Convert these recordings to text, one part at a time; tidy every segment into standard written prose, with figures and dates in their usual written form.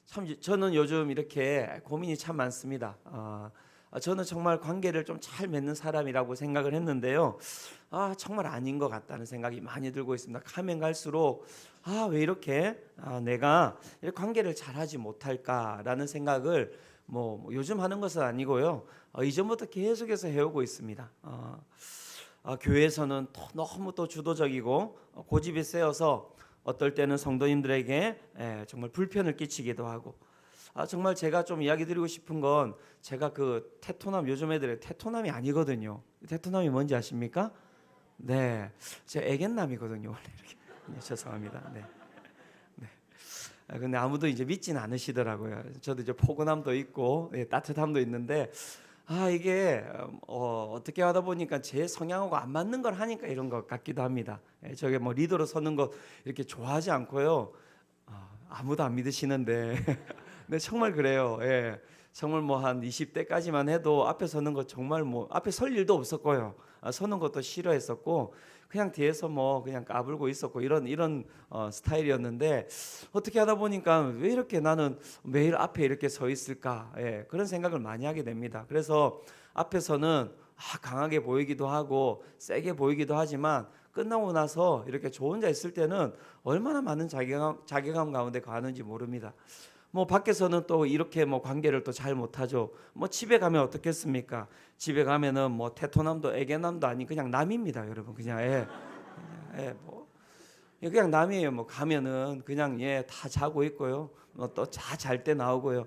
참 저는 요즘 이렇게 고민이 참 많습니다. 저는 정말 관계를 좀 잘 맺는 사람이라고 생각을 했는데요. 정말 아닌 것 같다는 생각이 많이 들고 있습니다. 가면 갈수록 왜 이렇게 내가 이렇게 관계를 잘하지 못할까라는 생각을 요즘 하는 것은 아니고요. 이전부터 계속해서 해오고 있습니다. 교회에서는 너무 또 주도적이고 고집이 세어서 어떨 때는 성도님들에게 정말 불편을 끼치기도 하고, 정말 제가 좀 이야기 드리고 싶은 건, 제가 그 테토남, 요즘 애들의 테토남이 아니거든요. 테토남이 뭔지 아십니까? 네, 제 애견남이거든요 원래. 이렇게. 네, 죄송합니다. 네. 근데 아무도 이제 믿지는 않으시더라고요. 저도 이제 포근함도 있고 따뜻함도 있는데, 이게 어떻게 하다 보니까 제 성향하고 안 맞는 걸 하니까 이런 것 같기도 합니다. 저게 리더로 서는 거 이렇게 좋아하지 않고요. 아무도 안 믿으시는데 네, 정말 그래요. 예. 정말 한 20대까지만 해도 앞에 서는 거 정말 앞에 설 일도 없었고요. 서는 것도 싫어했었고, 그냥 뒤에서 그냥 까불고 있었고, 이런 스타일이었는데, 어떻게 하다 보니까 왜 이렇게 나는 매일 앞에 이렇게 서 있을까? 예, 그런 생각을 많이 하게 됩니다. 그래서 앞에서는 강하게 보이기도 하고 세게 보이기도 하지만, 끝나고 나서 이렇게 저 혼자 있을 때는 얼마나 많은 자괴감 가운데 가는지 모릅니다. 밖에서는 또 이렇게 관계를 또 잘 못하죠. 집에 가면 어떻겠습니까? 집에 가면은 테토남도 애견남도 아닌 그냥 남입니다, 여러분. 그냥 그냥 남이에요. 가면은 그냥 다 자고 있고요. 또 잘 때 나오고요.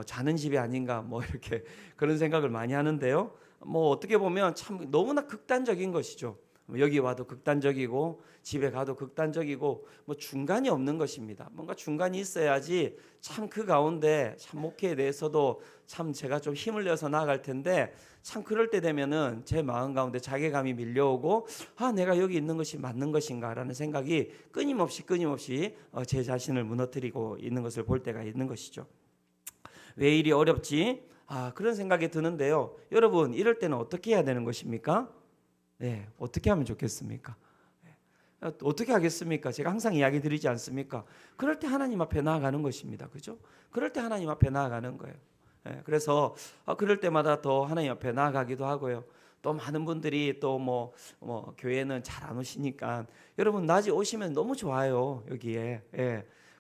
자는 집이 아닌가 이렇게 그런 생각을 많이 하는데요. 어떻게 보면 참 너무나 극단적인 것이죠. 여기 와도 극단적이고 집에 가도 극단적이고 중간이 없는 것입니다. 뭔가 중간이 있어야지 참 그 가운데 참 목회에 대해서도 참 제가 좀 힘을 내서 나아갈 텐데, 참 그럴 때 되면은 제 마음 가운데 자괴감이 밀려오고, 내가 여기 있는 것이 맞는 것인가라는 생각이 끊임없이 제 자신을 무너뜨리고 있는 것을 볼 때가 있는 것이죠. 왜 일이 어렵지? 그런 생각이 드는데요. 여러분, 이럴 때는 어떻게 해야 되는 것입니까? 네, 어떻게 하면 좋겠습니까? 어떻게 하겠습니까? 제가 항상 이야기 드리지 않습니까? 그럴 때 하나님 앞에 나아가는 것입니다. 그죠? 그럴 때 하나님 앞에 나아가는 거예요. 그래서 그럴 때마다 더 하나님 앞에 나아가기도 하고요. 또 많은 분들이 또 교회는 잘 안 오시니까, 여러분 낮에 오시면 너무 좋아요, 여기에.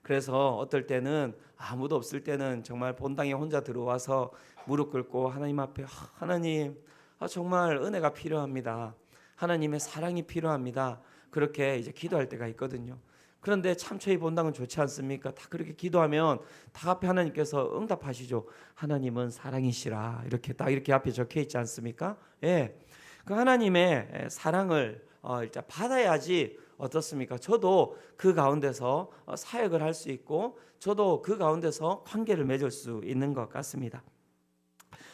그래서 어떨 때는 아무도 없을 때는 정말 본당에 혼자 들어와서 무릎 꿇고 하나님 앞에, 하나님, 정말 은혜가 필요합니다. 하나님의 사랑이 필요합니다. 그렇게 이제 기도할 때가 있거든요. 그런데 참 저희 본당은 좋지 않습니까? 다 그렇게 기도하면 다 앞에 하나님께서 응답하시죠. 하나님은 사랑이시라, 이렇게 딱 이렇게 앞에 적혀 있지 않습니까? 그 하나님의 사랑을 일단 받아야지 어떻습니까? 저도 그 가운데서 사역을 할 수 있고, 저도 그 가운데서 관계를 맺을 수 있는 것 같습니다.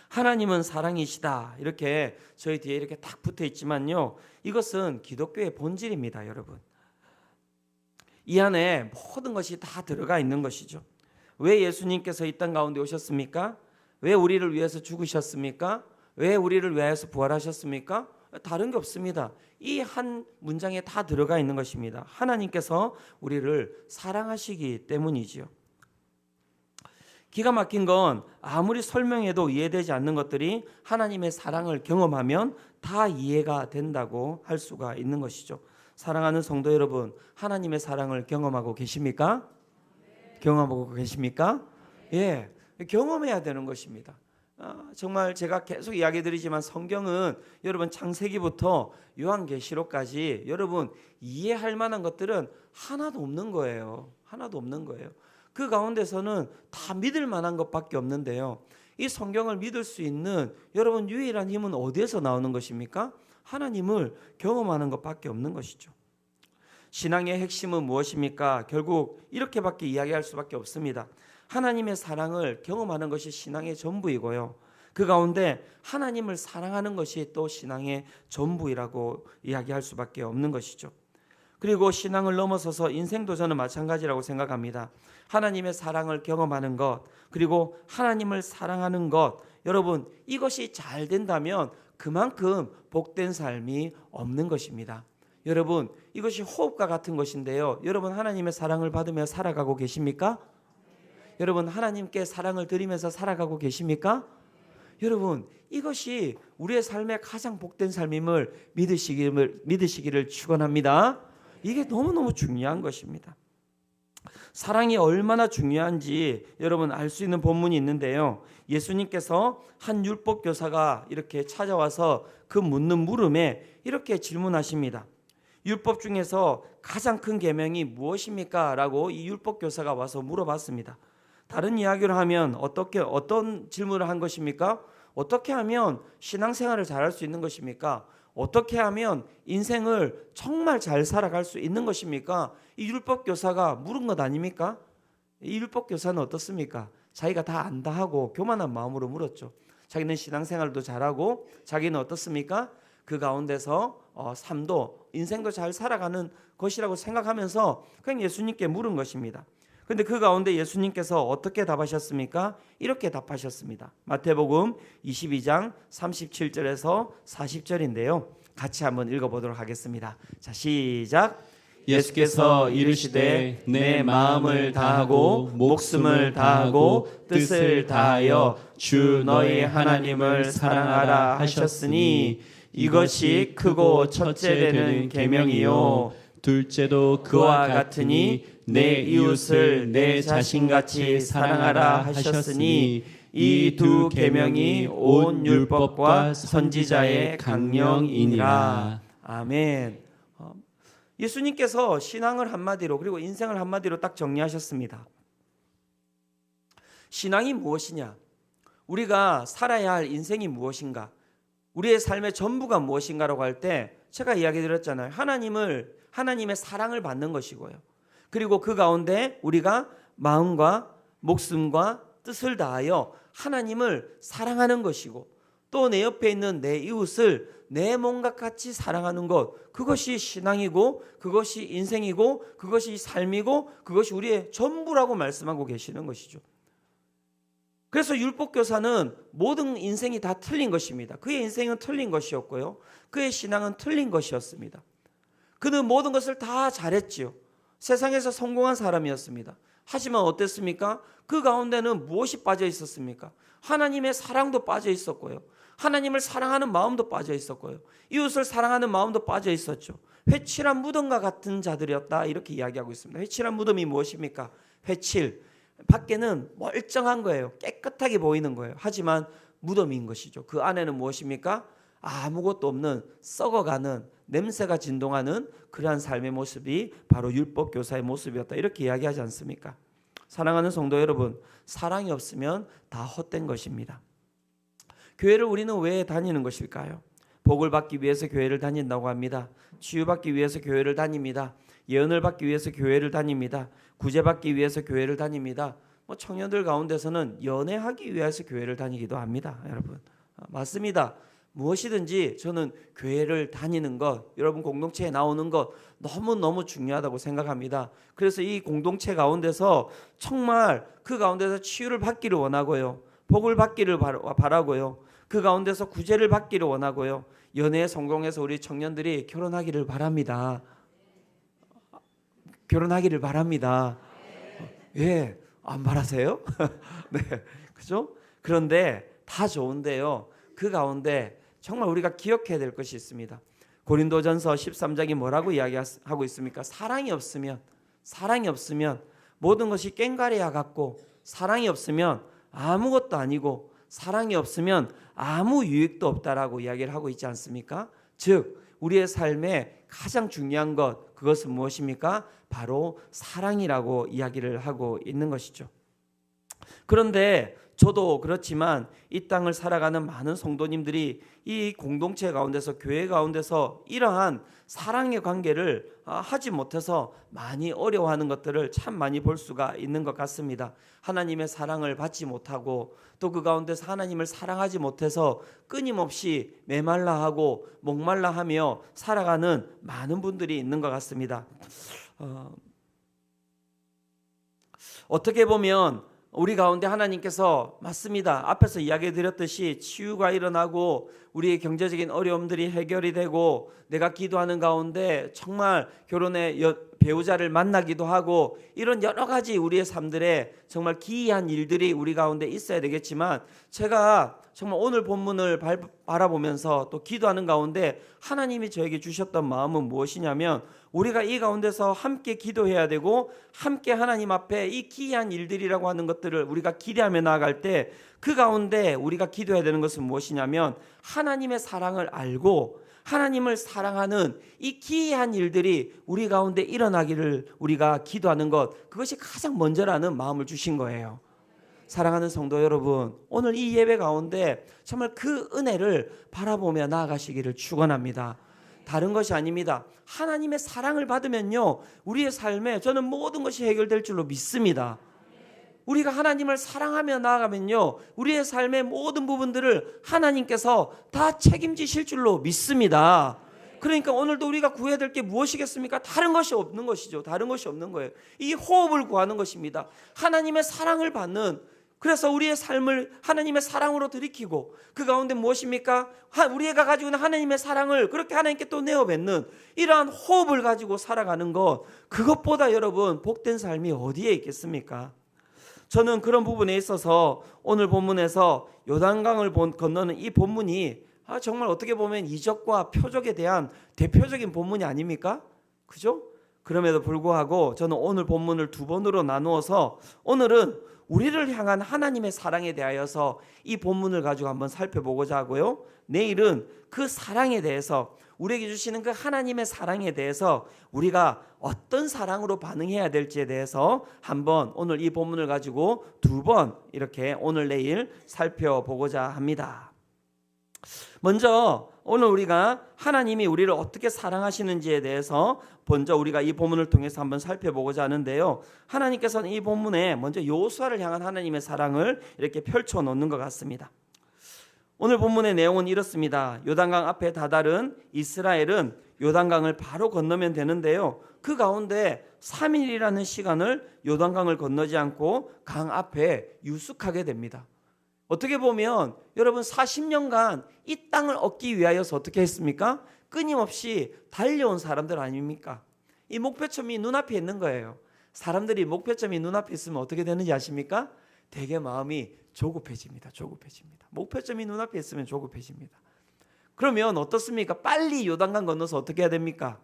하나님은 사랑이시다, 이렇게 저희 뒤에 이렇게 딱 붙어 있지만요, 이것은 기독교의 본질입니다, 여러분. 이 안에 모든 것이 다 들어가 있는 것이죠. 왜 예수님께서 이 땅 가운데 오셨습니까? 왜 우리를 위해서 죽으셨습니까? 왜 우리를 위해서 부활하셨습니까? 다른 게 없습니다. 이 한 문장에 다 들어가 있는 것입니다. 하나님께서 우리를 사랑하시기 때문이지요. 기가 막힌 건 아무리 설명해도 이해되지 않는 것들이 하나님의 사랑을 경험하면 다 이해가 된다고 할 수가 있는 것이죠. 사랑하는 성도 여러분, 하나님의 사랑을 경험하고 계십니까? 경험하고 계십니까? 경험해야 되는 것입니다. 정말 제가 계속 이야기 드리지만, 성경은 여러분 창세기부터 요한계시록까지 여러분 이해할 만한 것들은 하나도 없는 거예요. 하나도 없는 거예요. 그 가운데서는 다 믿을 만한 것밖에 없는데요, 이 성경을 믿을 수 있는 여러분 유일한 힘은 어디에서 나오는 것입니까? 하나님을 경험하는 것밖에 없는 것이죠. 신앙의 핵심은 무엇입니까? 결국 이렇게밖에 이야기할 수밖에 없습니다. 하나님의 사랑을 경험하는 것이 신앙의 전부이고요, 그 가운데 하나님을 사랑하는 것이 또 신앙의 전부이라고 이야기할 수밖에 없는 것이죠. 그리고 신앙을 넘어서서 인생도 저는 마찬가지라고 생각합니다. 하나님의 사랑을 경험하는 것, 그리고 하나님을 사랑하는 것, 여러분 이것이 잘 된다면 그만큼 복된 삶이 없는 것입니다. 여러분 이것이 호흡과 같은 것인데요, 여러분 하나님의 사랑을 받으며 살아가고 계십니까? 여러분 하나님께 사랑을 드리면서 살아가고 계십니까? 여러분 이것이 우리의 삶의 가장 복된 삶임을 믿으시기를 축원합니다. 이게 너무너무 중요한 것입니다. 사랑이 얼마나 중요한지 여러분 알 수 있는 본문이 있는데요. 예수님께서 한 율법 교사가 이렇게 찾아와서 그 묻는 물음에 이렇게 질문하십니다. 율법 중에서 가장 큰 계명이 무엇입니까? 라고 이 율법 교사가 와서 물어봤습니다. 다른 이야기를 하면 어떤 질문을 한 것입니까? 어떻게 하면 신앙생활을 잘할 수 있는 것입니까? 어떻게 하면 인생을 정말 잘 살아갈 수 있는 것입니까? 이 율법 교사가 물은 것 아닙니까? 이 율법 교사는 어떻습니까? 자기가 다 안다 하고 교만한 마음으로 물었죠. 자기는 신앙생활도 잘하고 자기는 어떻습니까? 그 가운데서 삶도 인생도 잘 살아가는 것이라고 생각하면서 그냥 예수님께 물은 것입니다. 그런데 그 가운데 예수님께서 어떻게 답하셨습니까? 이렇게 답하셨습니다. 마태복음 22장 37절에서 40절인데요. 같이 한번 읽어보도록 하겠습니다. 자, 시작. 예수께서 이르시되 내 마음을 다하고 목숨을 다하고 뜻을 다하여 주 너희 하나님을 사랑하라 하셨으니 이것이 크고 첫째 되는 계명이요 둘째도 그와 같으니 내 이웃을 내 자신같이 사랑하라 하셨으니 이 두 계명이 온 율법과 선지자의 강령이니라. 아멘. 예수님께서 신앙을 한마디로 그리고 인생을 한마디로 딱 정리하셨습니다. 신앙이 무엇이냐? 우리가 살아야 할 인생이 무엇인가? 우리의 삶의 전부가 무엇인가라고 할 때 제가 이야기 드렸잖아요. 하나님의 사랑을 받는 것이고요. 그리고 그 가운데 우리가 마음과 목숨과 뜻을 다하여 하나님을 사랑하는 것이고 또 내 옆에 있는 내 이웃을 내 몸과 같이 사랑하는 것, 그것이 신앙이고 그것이 인생이고 그것이 삶이고 그것이 우리의 전부라고 말씀하고 계시는 것이죠. 그래서 율법교사는 모든 인생이 다 틀린 것입니다. 그의 인생은 틀린 것이었고요. 그의 신앙은 틀린 것이었습니다. 그는 모든 것을 다 잘했지요. 세상에서 성공한 사람이었습니다. 하지만 어땠습니까? 그 가운데는 무엇이 빠져 있었습니까? 하나님의 사랑도 빠져 있었고요. 하나님을 사랑하는 마음도 빠져 있었고요. 이웃을 사랑하는 마음도 빠져 있었죠. 회칠한 무덤과 같은 자들이었다 이렇게 이야기하고 있습니다. 회칠한 무덤이 무엇입니까? 회칠, 밖에는 멀쩡한 거예요. 깨끗하게 보이는 거예요. 하지만 무덤인 것이죠. 그 안에는 무엇입니까? 아무것도 없는 썩어가는 냄새가 진동하는 그러한 삶의 모습이 바로 율법교사의 모습이었다 이렇게 이야기하지 않습니까? 사랑하는 성도 여러분, 사랑이 없으면 다 헛된 것입니다. 교회를 우리는 왜 다니는 것일까요? 복을 받기 위해서 교회를 다닌다고 합니다. 치유받기 위해서 교회를 다닙니다. 예언을 받기 위해서 교회를 다닙니다. 구제받기 위해서 교회를 다닙니다. 청년들 가운데서는 연애하기 위해서 교회를 다니기도 합니다. 여러분, 맞습니다. 무엇이든지 저는 교회를 다니는 것, 여러분 공동체에 나오는 것 너무너무 중요하다고 생각합니다. 그래서 이 공동체 가운데서 정말 그 가운데서 치유를 받기를 원하고요. 복을 받기를 바라고요. 그 가운데서 구제를 받기를 원하고요. 연애에 성공해서 우리 청년들이 결혼하기를 바랍니다. 결혼하기를 바랍니다. 예, 안 바라세요? 네, 그죠? 그런데 다 좋은데요. 그 가운데 정말 우리가 기억해야 될 것이 있습니다. 고린도전서 13장이 뭐라고 이야기하고 있습니까? 사랑이 없으면 모든 것이 꽹과리와 같고 사랑이 없으면 아무것도 아니고 사랑이 없으면 아무 유익도 없다라고 이야기를 하고 있지 않습니까? 즉 우리의 삶에 가장 중요한 것, 그것은 무엇입니까? 바로 사랑이라고 이야기를 하고 있는 것이죠. 그런데 저도 그렇지만 이 땅을 살아가는 많은 성도님들이 이 공동체 가운데서, 교회 가운데서 이러한 사랑의 관계를 하지 못해서 많이 어려워하는 것들을 참 많이 볼 수가 있는 것 같습니다. 하나님의 사랑을 받지 못하고 또 그 가운데서 하나님을 사랑하지 못해서 끊임없이 메말라하고 목말라하며 살아가는 많은 분들이 있는 것 같습니다. 어떻게 보면 우리 가운데 하나님께서 맞습니다. 앞에서 이야기 드렸듯이 치유가 일어나고 우리의 경제적인 어려움들이 해결이 되고 내가 기도하는 가운데 정말 결혼에 배우자를 만나기도 하고 이런 여러 가지 우리의 삶들에 정말 기이한 일들이 우리 가운데 있어야 되겠지만 제가 정말 오늘 본문을 바라보면서 또 기도하는 가운데 하나님이 저에게 주셨던 마음은 무엇이냐면 우리가 이 가운데서 함께 기도해야 되고 함께 하나님 앞에 이 기이한 일들이라고 하는 것들을 우리가 기대하며 나아갈 때 그 가운데 우리가 기도해야 되는 것은 무엇이냐면 하나님의 사랑을 알고 하나님을 사랑하는 이 기이한 일들이 우리 가운데 일어나기를 우리가 기도하는 것, 그것이 가장 먼저라는 마음을 주신 거예요. 사랑하는 성도 여러분, 오늘 이 예배 가운데 정말 그 은혜를 바라보며 나아가시기를 축원합니다. 다른 것이 아닙니다. 하나님의 사랑을 받으면요, 우리의 삶에 저는 모든 것이 해결될 줄로 믿습니다. 우리가 하나님을 사랑하며 나아가면요, 우리의 삶의 모든 부분들을 하나님께서 다 책임지실 줄로 믿습니다. 그러니까 오늘도 우리가 구해야 될 게 무엇이겠습니까? 다른 것이 없는 것이죠. 다른 것이 없는 거예요. 이 호흡을 구하는 것입니다. 하나님의 사랑을 받는, 그래서 우리의 삶을 하나님의 사랑으로 들이키고 그 가운데 무엇입니까? 우리가 가지고 있는 하나님의 사랑을 그렇게 하나님께 또 내어뱉는 이러한 호흡을 가지고 살아가는 것, 그것보다 여러분 복된 삶이 어디에 있겠습니까? 저는 그런 부분에 있어서 오늘 본문에서 요단강을 건너는 이 본문이 정말 어떻게 보면 이적과 표적에 대한 대표적인 본문이 아닙니까? 그죠? 그럼에도 불구하고 저는 오늘 본문을 두 번으로 나누어서 오늘은 우리를 향한 하나님의 사랑에 대하여서 이 본문을 가지고 한번 살펴보고자 하고요. 내일은 그 사랑에 대해서, 우리에게 주시는 그 하나님의 사랑에 대해서 우리가 어떤 사랑으로 반응해야 될지에 대해서 한번 오늘 이 본문을 가지고 두 번 이렇게 오늘 내일 살펴보고자 합니다. 먼저 오늘 우리가 하나님이 우리를 어떻게 사랑하시는지에 대해서 먼저 우리가 이 본문을 통해서 한번 살펴보고자 하는데요. 하나님께서는 이 본문에 먼저 여호수아를 향한 하나님의 사랑을 이렇게 펼쳐 놓는 것 같습니다. 오늘 본문의 내용은 이렇습니다. 요단강 앞에 다다른 이스라엘은 요단강을 바로 건너면 되는데요. 그 가운데 3일이라는 시간을 요단강을 건너지 않고 강 앞에 유숙하게 됩니다. 어떻게 보면 여러분 40년간 이 땅을 얻기 위하여서 어떻게 했습니까? 끊임없이 달려온 사람들 아닙니까? 이 목표점이 눈앞에 있는 거예요. 사람들이 목표점이 눈앞에 있으면 어떻게 되는지 아십니까? 되게 마음이 조급해집니다. 조급해집니다. 목표점이 눈앞에 있으면 조급해집니다. 그러면 어떻습니까? 빨리 요단강 건너서 어떻게 해야 됩니까?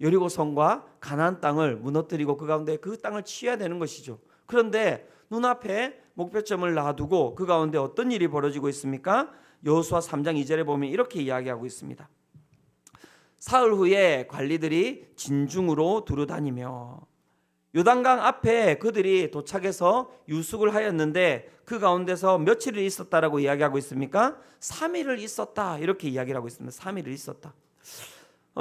여리고성과 가나안 땅을 무너뜨리고 그 가운데 그 땅을 취해야 되는 것이죠. 그런데 눈앞에 목표점을 놔두고 그 가운데 어떤 일이 벌어지고 있습니까? 여호수아 3장 2절에 보면 이렇게 이야기하고 있습니다. 사흘 후에 관리들이 진중으로 두루다니며, 요단강 앞에 그들이 도착해서 유숙을 하였는데 그 가운데서 며칠을 있었다라고 이야기하고 있습니까? 3일을 있었다, 이렇게 이야기를 하고 있습니다. 3일을 있었다.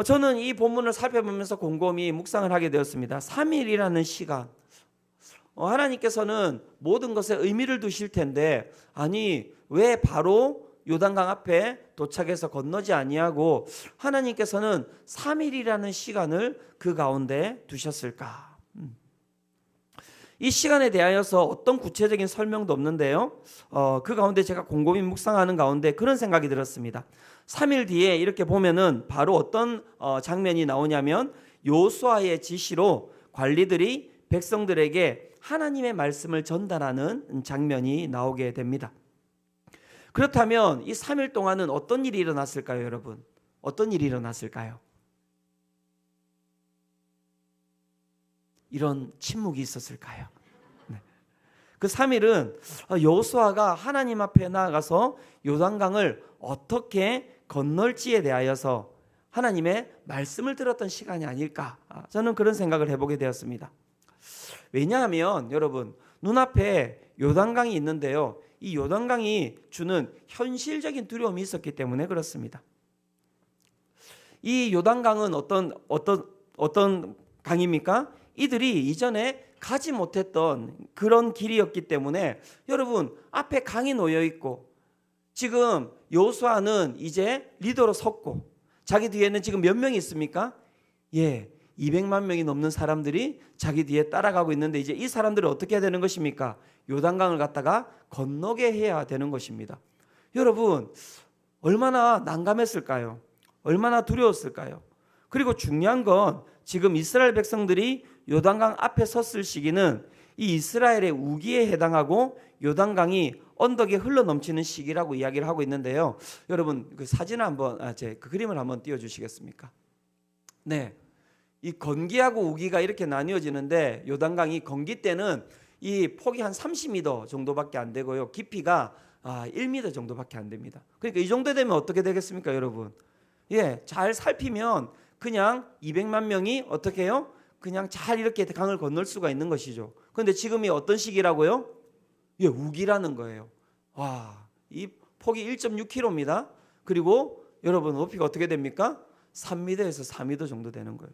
저는 이 본문을 살펴보면서 곰곰이 묵상을 하게 되었습니다. 3일이라는 시간, 하나님께서는 모든 것에 의미를 두실 텐데, 아니 왜 바로 요단강 앞에 도착해서 건너지 아니하고 하나님께서는 3일이라는 시간을 그 가운데 두셨을까? 이 시간에 대하여서 어떤 구체적인 설명도 없는데요. 그 가운데 제가 곰곰이 묵상하는 가운데 그런 생각이 들었습니다. 3일 뒤에 이렇게 보면은 바로 어떤 장면이 나오냐면 여호수아의 지시로 관리들이 백성들에게 하나님의 말씀을 전달하는 장면이 나오게 됩니다. 그렇다면 이 3일 동안은 어떤 일이 일어났을까요, 여러분? 어떤 일이 일어났을까요? 이런 침묵이 있었을까요? 네. 그 3일은 여호수아가 하나님 앞에 나아가서 요단강을 어떻게 건널지에 대하여서 하나님의 말씀을 들었던 시간이 아닐까, 저는 그런 생각을 해보게 되었습니다. 왜냐하면 여러분, 눈앞에 요단강이 있는데요, 이 요단강이 주는 현실적인 두려움이 있었기 때문에 그렇습니다. 이 요단강은 어떤 강입니까? 이들이 이전에 가지 못했던 그런 길이었기 때문에 여러분, 앞에 강이 놓여 있고 지금 여호수아는 이제 리더로 섰고 자기 뒤에는 지금 몇 명이 있습니까? 200만 명이 넘는 사람들이 자기 뒤에 따라가고 있는데, 이제 이 사람들을 어떻게 해야 되는 것입니까? 요단강을 갖다가 건너게 해야 되는 것입니다. 여러분, 얼마나 난감했을까요? 얼마나 두려웠을까요? 그리고 중요한 건 지금 이스라엘 백성들이 요단강 앞에 섰을 시기는 이 이스라엘의 우기에 해당하고 요단강이 언덕에 흘러넘치는 시기라고 이야기를 하고 있는데요. 여러분 그 사진을 한번 그 그림을 한번 띄워 주시겠습니까? 네, 이 건기하고 우기가 이렇게 나뉘어지는데 요단강이 건기 때는 이 폭이 한 30m 정도밖에 안 되고요. 깊이가 1m 정도밖에 안 됩니다. 그러니까 이 정도 되면 어떻게 되겠습니까, 여러분? 예, 잘 살피면 그냥 200만 명이 어떻게 해요? 그냥 잘 이렇게 강을 건널 수가 있는 것이죠. 그런데 지금이 어떤 시기라고요? 예, 우기라는 거예요. 와, 이 폭이 1.6km입니다. 그리고 여러분 높이가 어떻게 됩니까? 3m에서 4m 정도 되는 거예요.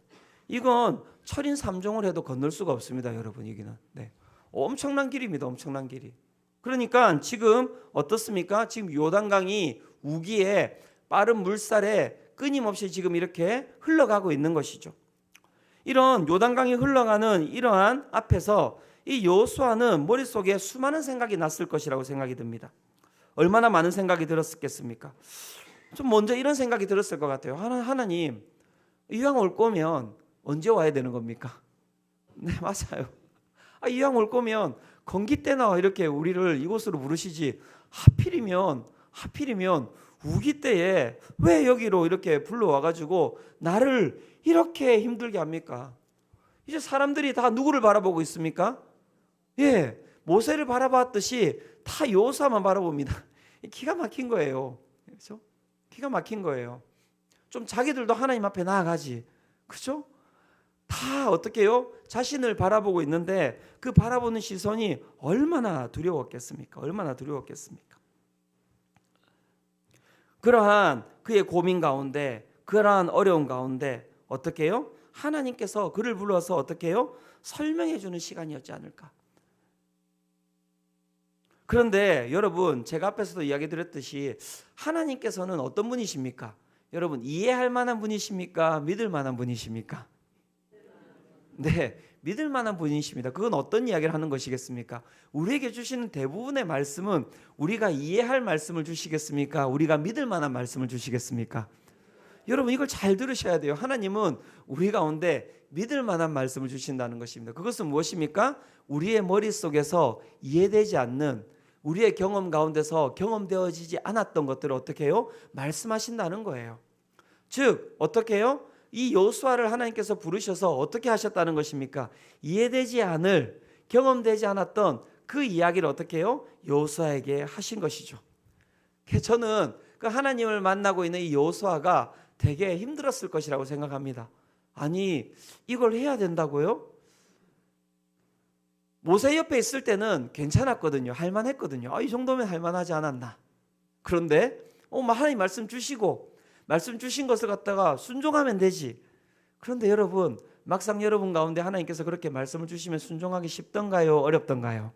이건 철인 3종을 해도 건널 수가 없습니다, 여러분. 여기는 네, 엄청난 길입니다. 엄청난 길이. 그러니까 지금 어떻습니까? 지금 요단강이 우기에 빠른 물살에 끊임없이 지금 이렇게 흘러가고 있는 것이죠. 이런 요단강이 흘러가는 이러한 앞에서 이 여호수아는 머릿속에 수많은 생각이 났을 것이라고 생각이 듭니다. 얼마나 많은 생각이 들었겠습니까? 좀 먼저 이런 생각이 들었을 것 같아요. 하나님, 이왕 올 거면 언제 와야 되는 겁니까? 네, 맞아요. 이왕 올 거면 건기 때나 이렇게 우리를 이곳으로 부르시지, 하필이면 우기 때에 왜 여기로 이렇게 불러와가지고 나를 이렇게 힘들게 합니까? 이제 사람들이 다 누구를 바라보고 있습니까? 예, 모세를 바라봤듯이 다 여호수아만 바라봅니다. 기가 막힌 거예요. 그렇죠? 기가 막힌 거예요. 좀 자기들도 하나님 앞에 나아가지. 그렇죠? 다 어떻게 해요? 자신을 바라보고 있는데 그 바라보는 시선이 얼마나 두려웠겠습니까? 얼마나 두려웠겠습니까? 그러한 그의 고민 가운데, 그러한 어려움 가운데 어떻게 해요? 하나님께서 그를 불러서 어떻게 해요? 설명해 주는 시간이었지 않을까? 그런데 여러분, 제가 앞에서도 이야기 드렸듯이 하나님께서는 어떤 분이십니까? 여러분, 이해할 만한 분이십니까? 믿을 만한 분이십니까? 네, 믿을 만한 분이십니다. 그건 어떤 이야기를 하는 것이겠습니까? 우리에게 주시는 대부분의 말씀은 우리가 이해할 말씀을 주시겠습니까? 우리가 믿을 만한 말씀을 주시겠습니까? 여러분, 이걸 잘 들으셔야 돼요. 하나님은 우리 가운데 믿을 만한 말씀을 주신다는 것입니다. 그것은 무엇입니까? 우리의 머릿속에서 이해되지 않는, 우리의 경험 가운데서 경험되어지지 않았던 것들을 어떻게 해요? 말씀하신다는 거예요. 즉 어떻게 해요? 이 여호수아를 하나님께서 부르셔서 어떻게 하셨다는 것입니까? 이해되지 않을, 경험되지 않았던 그 이야기를 어떻게 해요? 여호수아에게 하신 것이죠. 저는 그 하나님을 만나고 있는 이 여호수아가 되게 힘들었을 것이라고 생각합니다. 아니, 이걸 해야 된다고요? 모세 옆에 있을 때는 괜찮았거든요. 할만했거든요. 이 정도면 할만하지 않았나. 그런데 하나님 말씀 주시고 말씀 주신 것을 갖다가 순종하면 되지. 그런데 여러분, 막상 여러분 가운데 하나님께서 그렇게 말씀을 주시면 순종하기 쉽던가요? 어렵던가요?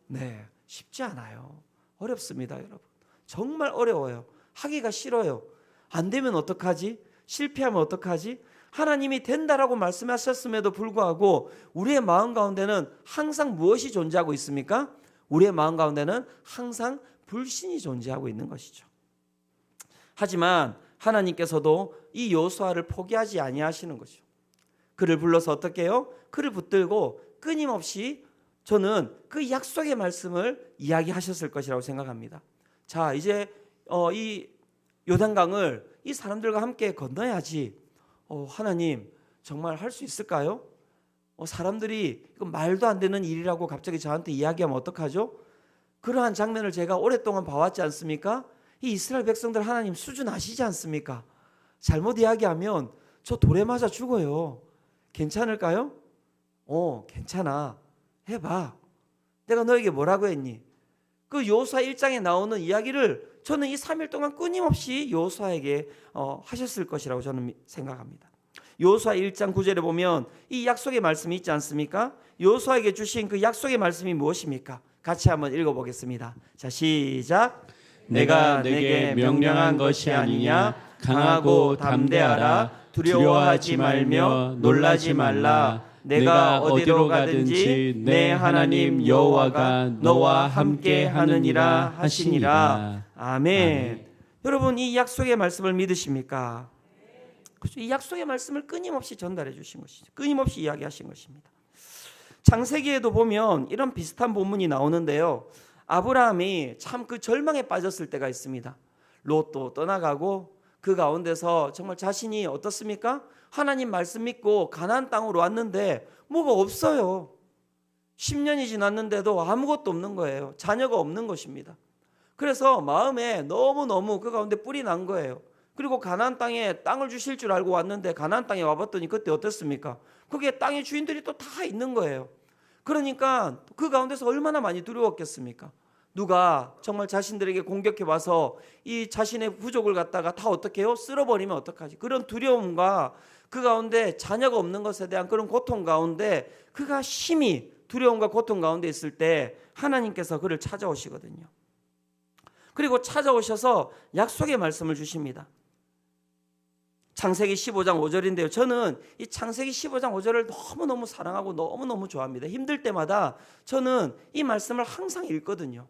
네, 쉽지 않아요. 어렵습니다, 여러분. 정말 어려워요. 하기가 싫어요. 안 되면 어떡하지? 실패하면 어떡하지? 하나님이 된다라고 말씀하셨음에도 불구하고 우리의 마음 가운데는 항상 무엇이 존재하고 있습니까? 우리의 마음 가운데는 항상 불신이 존재하고 있는 것이죠. 하지만 하나님께서도 이 여호수아를 포기하지 아니하시는 거죠. 그를 불러서 어떻게 해요? 그를 붙들고 끊임없이 저는 그 약속의 말씀을 이야기하셨을 것이라고 생각합니다. 자, 이제 이 요단강을 이 사람들과 함께 건너야지. 하나님, 정말 할 수 있을까요? 사람들이 말도 안 되는 일이라고 갑자기 저한테 이야기하면 어떡하죠? 그러한 장면을 제가 오랫동안 봐왔지 않습니까? 이 이스라엘 백성들 하나님 수준 아시지 않습니까? 잘못 이야기하면 저 돌에 맞아 죽어요. 괜찮을까요? 괜찮아. 해봐. 내가 너에게 뭐라고 했니? 그 여호수아 1장에 나오는 이야기를 저는 이 3일 동안 끊임없이 여호수아에게 하셨을 것이라고 저는 생각합니다. 여호수아 1장 9절에 보면 이 약속의 말씀이 있지 않습니까? 여호수아에게 주신 그 약속의 말씀이 무엇입니까? 같이 한번 읽어보겠습니다. 자, 시작. 내가 내게 명령한 것이 아니냐. 강하고 담대하라. 두려워하지 말며 놀라지 말라. 내가 어디로 가든지 내 하나님 여호와가 너와 함께 하느니라 하시니라. 아멘. 여러분, 이 약속의 말씀을 믿으십니까? 그래서 이 약속의 말씀을 끊임없이 전달해 주신 것이죠. 끊임없이 이야기하신 것입니다. 창세기에도 보면 이런 비슷한 본문이 나오는데요. 아브라함이 참 그 절망에 빠졌을 때가 있습니다. 롯도 떠나가고 그 가운데서 정말 자신이 어떻습니까? 하나님 말씀 믿고 가나안 땅으로 왔는데 뭐가 없어요. 10년이 지났는데도 아무것도 없는 거예요. 자녀가 없는 것입니다. 그래서 마음에 너무너무 그 가운데 뿔이 난 거예요. 그리고 가나안 땅에 땅을 주실 줄 알고 왔는데 가나안 땅에 와봤더니 그때 어땠습니까? 거기에 땅의 주인들이 또 다 있는 거예요. 그러니까 그 가운데서 얼마나 많이 두려웠겠습니까? 누가 정말 자신들에게 공격해 와서 이 자신의 부족을 갖다가 다 어떻게 해요? 쓸어버리면 어떡하지? 그런 두려움과 그 가운데 자녀가 없는 것에 대한 그런 고통 가운데 그가 심히 두려움과 고통 가운데 있을 때 하나님께서 그를 찾아오시거든요. 그리고 찾아오셔서 약속의 말씀을 주십니다. 창세기 15장 5절인데요. 저는 이 창세기 15장 5절을 너무너무 사랑하고 너무너무 좋아합니다. 힘들 때마다 저는 이 말씀을 항상 읽거든요.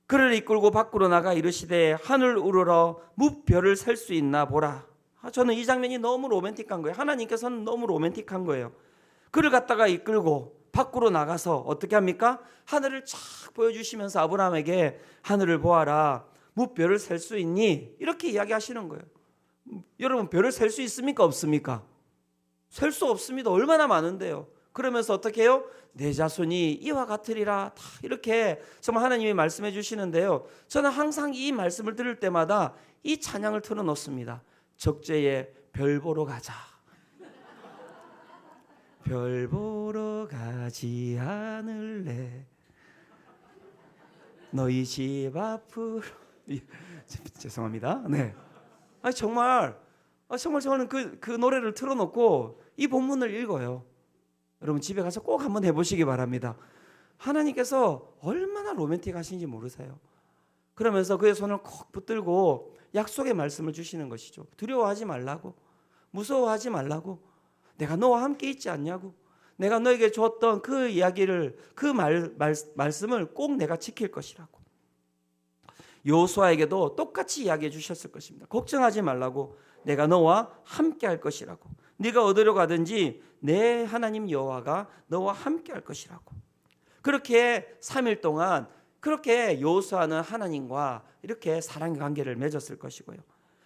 그를 이끌고 밖으로 나가 이르시되 하늘 우러러 무별을 셀 수 있나 보라. 저는 이 장면이 너무 로맨틱한 거예요. 하나님께서는 너무 로맨틱한 거예요. 그를 갖다가 이끌고 밖으로 나가서 어떻게 합니까? 하늘을 쫙 보여주시면서 아브라함에게 하늘을 보아라. 무별을 셀 수 있니? 이렇게 이야기하시는 거예요. 여러분 별을 셀 수 있습니까? 없습니까? 셀 수 없습니다. 얼마나 많은데요. 그러면서 어떻게 해요? 내 자손이 이와 같으리라. 다 이렇게 정말 하나님이 말씀해 주시는데요. 저는 항상 이 말씀을 들을 때마다 이 찬양을 틀어놓습니다. 적재에 별 보러 가자. 별 보러 가지 않을래 너희 집 앞으로. 죄송합니다. 네. 정말 저는 그 노래를 틀어놓고 이 본문을 읽어요. 여러분 집에 가서 꼭 한번 해보시기 바랍니다. 하나님께서 얼마나 로맨틱하신지 모르세요. 그러면서 그의 손을 콕 붙들고 약속의 말씀을 주시는 것이죠. 두려워하지 말라고, 무서워하지 말라고, 내가 너와 함께 있지 않냐고, 내가 너에게 줬던 그 이야기를, 그 말씀을 꼭 내가 지킬 것이라고. 여호수아에게도 똑같이 이야기해 주셨을 것입니다. 걱정하지 말라고, 내가 너와 함께 할 것이라고, 네가 어디로 가든지 내 하나님 여호와가 너와 함께 할 것이라고. 그렇게 3일 동안 그렇게 여호수아는 하나님과 이렇게 사랑의 관계를 맺었을 것이고요.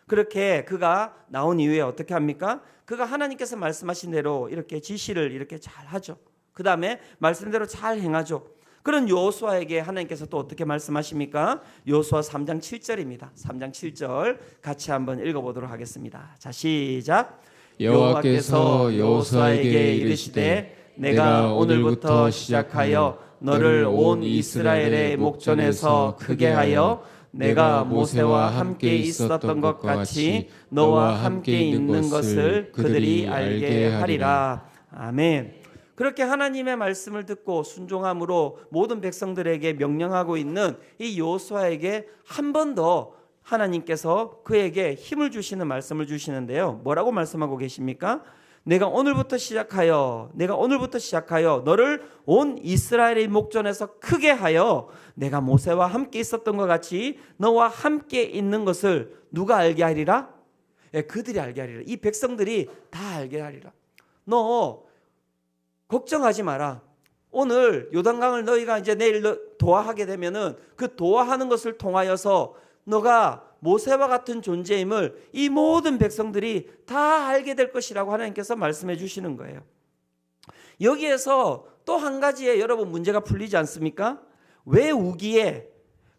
그렇게 그가 나온 이후에 어떻게 합니까? 그가 하나님께서 말씀하신 대로 이렇게 지시를 이렇게 잘 하죠. 그 다음에 말씀대로 잘 행하죠. 그런 여호수아에게 하나님께서 또 어떻게 말씀하십니까? 여호수아 3장 7절입니다. 3장 7절 같이 한번 읽어보도록 하겠습니다. 자, 시작. 여호와께서 여호수아에게 이르시되 내가 오늘부터 시작하여 너를 온 이스라엘의 목전에서 크게 하여 내가 모세와 함께 있었던 것 같이 너와 함께 있는 것을 그들이 알게 하리라. 아멘. 그렇게 하나님의 말씀을 듣고 순종함으로 모든 백성들에게 명령하고 있는 이 여호수아에게 한 번 더 하나님께서 그에게 힘을 주시는 말씀을 주시는데요. 뭐라고 말씀하고 계십니까? 내가 오늘부터 시작하여 너를 온 이스라엘의 목전에서 크게 하여 내가 모세와 함께 있었던 것 같이 너와 함께 있는 것을 누가 알게 하리라? 그들이 알게 하리라. 이 백성들이 다 알게 하리라. 너 걱정하지 마라. 오늘 요단강을 너희가 이제 내일 도하하게 되면은 그 도하하는 것을 통하여서 너가 모세와 같은 존재임을 이 모든 백성들이 다 알게 될 것이라고 하나님께서 말씀해 주시는 거예요. 여기에서 또 한 가지의 여러분 문제가 풀리지 않습니까? 왜 우기에,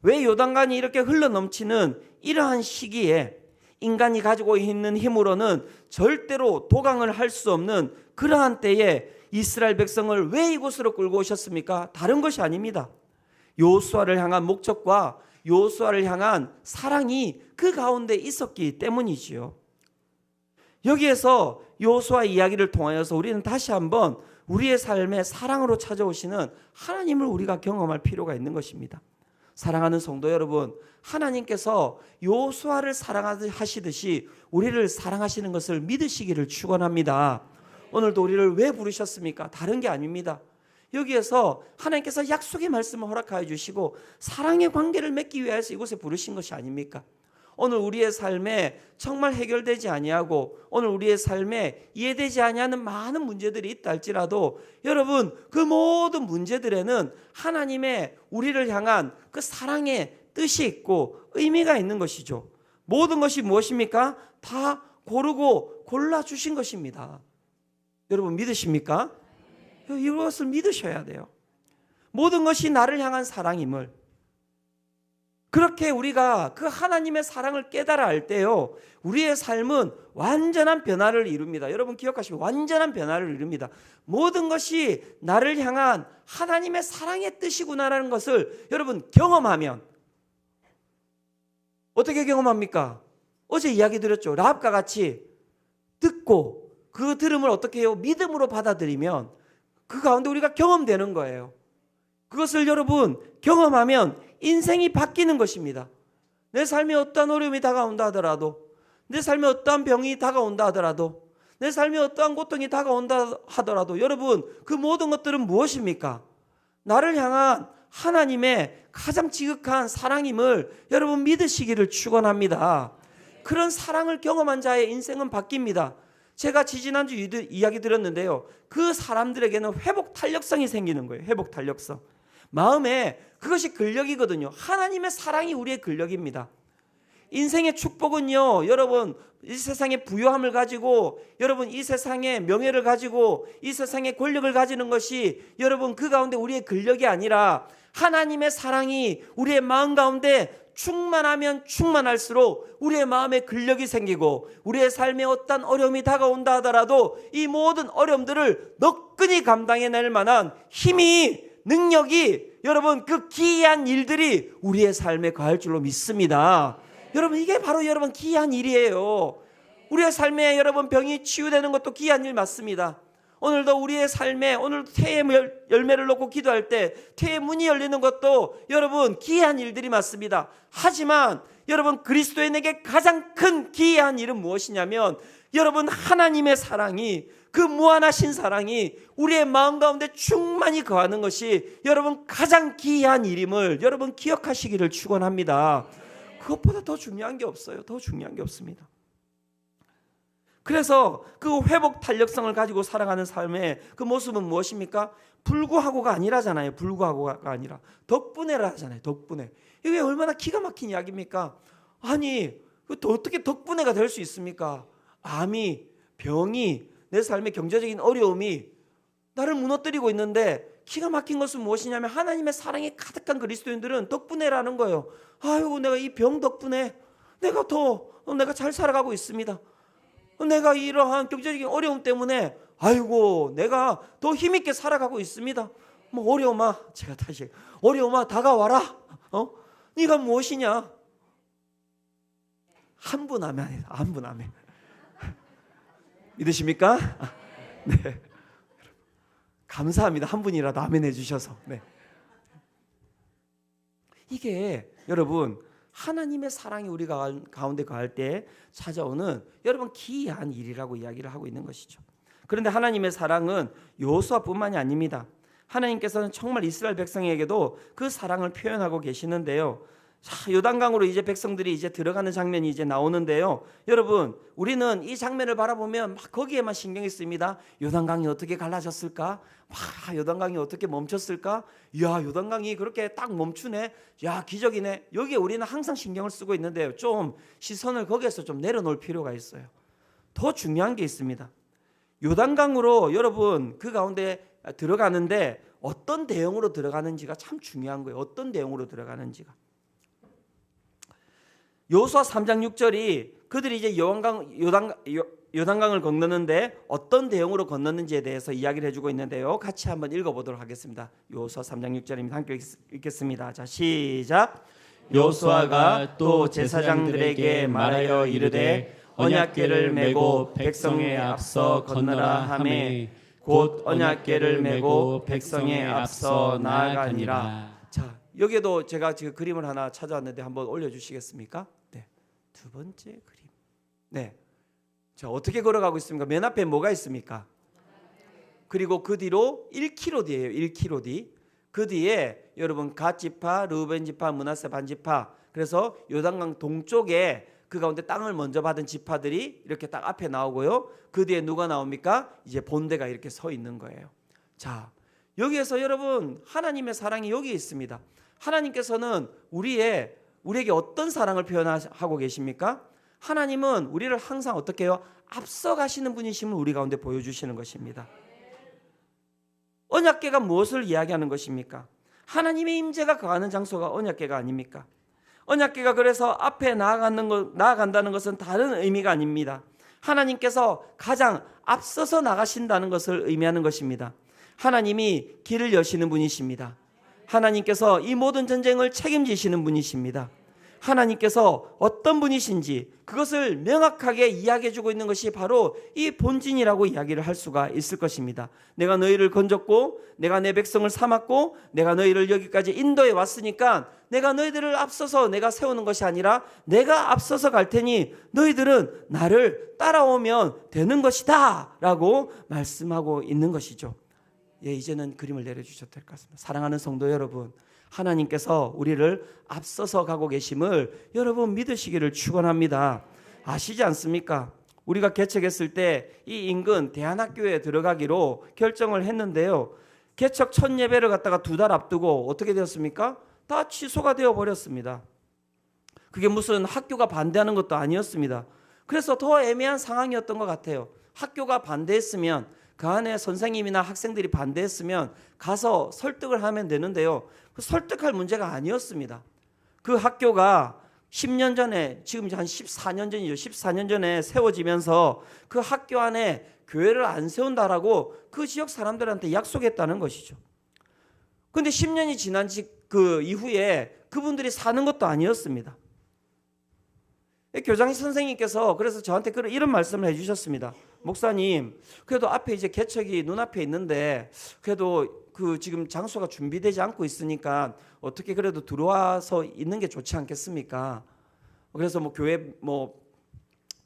왜 요단강이 이렇게 흘러넘치는 이러한 시기에 인간이 가지고 있는 힘으로는 절대로 도강을 할 수 없는 그러한 때에 이스라엘 백성을 왜 이곳으로 끌고 오셨습니까? 다른 것이 아닙니다. 여호수아를 향한 목적과 여호수아를 향한 사랑이 그 가운데 있었기 때문이지요. 여기에서 여호수아 이야기를 통하여서 우리는 다시 한번 우리의 삶에 사랑으로 찾아오시는 하나님을 우리가 경험할 필요가 있는 것입니다. 사랑하는 성도 여러분, 하나님께서 여호수아를 사랑하시듯이 우리를 사랑하시는 것을 믿으시기를 축원합니다. 오늘도 우리를 왜 부르셨습니까? 다른 게 아닙니다. 여기에서 하나님께서 약속의 말씀을 허락하여 주시고 사랑의 관계를 맺기 위해서 이곳에 부르신 것이 아닙니까? 오늘 우리의 삶에 정말 해결되지 아니하고 오늘 우리의 삶에 이해되지 아니하는 많은 문제들이 있다 할지라도 여러분 그 모든 문제들에는 하나님의 우리를 향한 그 사랑의 뜻이 있고 의미가 있는 것이죠. 모든 것이 무엇입니까? 다 고르고 골라주신 것입니다. 여러분 믿으십니까? 이것을 믿으셔야 돼요. 모든 것이 나를 향한 사랑임을, 그렇게 우리가 그 하나님의 사랑을 깨달아 알 때요, 우리의 삶은 완전한 변화를 이룹니다. 여러분 기억하시고 완전한 변화를 이룹니다. 모든 것이 나를 향한 하나님의 사랑의 뜻이구나라는 것을 여러분 경험하면, 어떻게 경험합니까? 어제 이야기 드렸죠. 라합과 같이 듣고 그 들음을 어떻게 해요? 믿음으로 받아들이면 그 가운데 우리가 경험되는 거예요. 그것을 여러분 경험하면 인생이 바뀌는 것입니다. 내 삶에 어떠한 어려움이 다가온다 하더라도, 내 삶에 어떠한 병이 다가온다 하더라도, 내 삶에 어떠한 고통이 다가온다 하더라도 여러분 그 모든 것들은 무엇입니까? 나를 향한 하나님의 가장 지극한 사랑임을 여러분 믿으시기를 축원합니다. 그런 사랑을 경험한 자의 인생은 바뀝니다. 제가 지지난주 이야기 드렸는데요, 그 사람들에게는 회복 탄력성이 생기는 거예요. 회복 탄력성. 마음에 그것이 근력이거든요. 하나님의 사랑이 우리의 근력입니다. 인생의 축복은요, 여러분 이 세상의 부유함을 가지고, 여러분 이 세상의 명예를 가지고, 이 세상의 권력을 가지는 것이 여러분 그 가운데 우리의 근력이 아니라 하나님의 사랑이 우리의 마음 가운데 충만하면 충만할수록 우리의 마음에 근력이 생기고, 우리의 삶에 어떤 어려움이 다가온다 하더라도 이 모든 어려움들을 너끈히 감당해낼 만한 힘이, 능력이, 여러분 그 기이한 일들이 우리의 삶에 거할 줄로 믿습니다. 여러분 이게 바로 여러분 기이한 일이에요. 우리의 삶에 여러분 병이 치유되는 것도 기이한 일 맞습니다. 오늘도 우리의 삶에, 오늘도 태의 열매를 놓고 기도할 때 태의 문이 열리는 것도 여러분 기이한 일들이 맞습니다. 하지만 여러분 그리스도인에게 가장 큰 기이한 일은 무엇이냐면, 여러분 하나님의 사랑이, 그 무한하신 사랑이 우리의 마음 가운데 충만히 거하는 것이 여러분 가장 기이한 일임을 여러분 기억하시기를 축원합니다. 그것보다 더 중요한 게 없어요. 더 중요한 게 없습니다. 그래서 그 회복 탄력성을 가지고 살아가는 삶의 그 모습은 무엇입니까? 불구하고가 아니라잖아요. 불구하고가 아니라 덕분에라 하잖아요. 덕분에. 이게 얼마나 기가 막힌 이야기입니까? 아니 어떻게 덕분에가 될 수 있습니까? 암이, 병이, 내 삶의 경제적인 어려움이 나를 무너뜨리고 있는데, 기가 막힌 것은 무엇이냐면 하나님의 사랑이 가득한 그리스도인들은 덕분에라는 거예요. 아이고 내가 이 병 덕분에 내가 잘 살아가고 있습니다. 내가 이러한 경제적인 어려움 때문에 아이고 내가 더 힘있게 살아가고 있습니다. 뭐 어려움아, 제가 다시 어려움아 다가와라. 네가 무엇이냐? 한 분 아멘. 한 분 아멘. 믿으십니까? 네. 감사합니다. 한 분이라도 아멘 해주셔서. 네. 이게 여러분 하나님의 사랑이 우리 가운데 거할 때 찾아오는 여러분 기이한 일이라고 이야기를 하고 있는 것이죠. 그런데 하나님의 사랑은 여호수아뿐만이 아닙니다. 하나님께서는 정말 이스라엘 백성에게도 그 사랑을 표현하고 계시는데요. 자, 요단강으로 이제 백성들이 이제 들어가는 장면이 이제 나오는데요. 여러분, 우리는 이 장면을 바라보면 막 거기에만 신경이 쓰입니다. 요단강이 어떻게 갈라졌을까? 와, 요단강이 어떻게 멈췄을까? 야, 요단강이 그렇게 딱 멈추네. 야, 기적이네. 여기에 우리는 항상 신경을 쓰고 있는데요. 좀 시선을 거기에서 좀 내려놓을 필요가 있어요. 더 중요한 게 있습니다. 요단강으로 여러분 그 가운데 들어가는데 어떤 대형으로 들어가는지가 참 중요한 거예요. 어떤 대형으로 들어가는지가. 여호수아 3장 6절이 그들이 이제 요단강을 건너는데 어떤 대형으로 건넜는지에 대해서 이야기를 해주고 있는데요. 같이 한번 읽어보도록 하겠습니다. 여호수아 3장 6절입니다. 함께 읽겠습니다. 자, 시작. 여호수아가 또 제사장들에게 말하여 이르되 언약궤를 메고 백성에 앞서 건너라 하매 곧 언약궤를 메고 백성에 앞서 나아가니라. 자, 여기에도 제가 지금 그림을 하나 찾아왔는데 한번 올려주시겠습니까? 네, 두 번째 그림. 네, 자 어떻게 걸어가고 있습니까? 맨 앞에 뭐가 있습니까? 그리고 그 뒤로 1km 뒤에요. 1km 뒤. 그 뒤에 여러분 갓 지파, 르우벤 지파, 므낫세 반 지파, 그래서 요단강 동쪽에 그 가운데 땅을 먼저 받은 지파들이 이렇게 딱 앞에 나오고요. 그 뒤에 누가 나옵니까? 이제 본대가 이렇게 서 있는 거예요. 자, 여기에서 여러분 하나님의 사랑이 여기 있습니다. 하나님께서는 우리에게 어떤 사랑을 표현하고 계십니까? 하나님은 우리를 항상 어떻게 해요? 앞서가시는 분이심을 우리 가운데 보여주시는 것입니다. 언약궤가 무엇을 이야기하는 것입니까? 하나님의 임재가 거하는 장소가 언약궤가 아닙니까? 언약궤가 그래서 앞에 나아간다는 것은 다른 의미가 아닙니다. 하나님께서 가장 앞서서 나가신다는 것을 의미하는 것입니다. 하나님이 길을 여시는 분이십니다. 하나님께서 이 모든 전쟁을 책임지시는 분이십니다. 하나님께서 어떤 분이신지 그것을 명확하게 이야기해주고 있는 것이 바로 이 본진이라고 이야기를 할 수가 있을 것입니다. 내가 너희를 건졌고 내가 내 백성을 삼았고 내가 너희를 여기까지 인도해 왔으니까 내가 너희들을 앞서서 내가 세우는 것이 아니라 내가 앞서서 갈 테니 너희들은 나를 따라오면 되는 것이다 라고 말씀하고 있는 것이죠. 예, 이제는 그림을 내려주셔도 될 것 같습니다. 사랑하는 성도 여러분, 하나님께서 우리를 앞서서 가고 계심을 여러분 믿으시기를 축원합니다. 아시지 않습니까? 우리가 개척했을 때 이 인근 대안학교에 들어가기로 결정을 했는데요. 개척 첫 예배를 갖다가 2달 앞두고 어떻게 되었습니까? 다 취소가 되어 버렸습니다. 그게 무슨 학교가 반대하는 것도 아니었습니다. 그래서 더 애매한 상황이었던 것 같아요. 학교가 반대했으면 그 안에 선생님이나 학생들이 반대했으면 가서 설득을 하면 되는데요. 그 설득할 문제가 아니었습니다. 그 학교가 10년 전에, 지금 한 14년 전이죠. 14년 전에 세워지면서 그 학교 안에 교회를 안 세운다라고 그 지역 사람들한테 약속했다는 것이죠. 그런데 10년이 지난 그 이후에 그분들이 사는 것도 아니었습니다. 교장 선생님께서 그래서 저한테 이런 말씀을 해주셨습니다. 목사님, 그래도 앞에 이제 개척이 눈앞에 있는데 그래도 그 지금 장소가 준비되지 않고 있으니까 어떻게 그래도 들어와서 있는 게 좋지 않겠습니까? 그래서 뭐 교회 뭐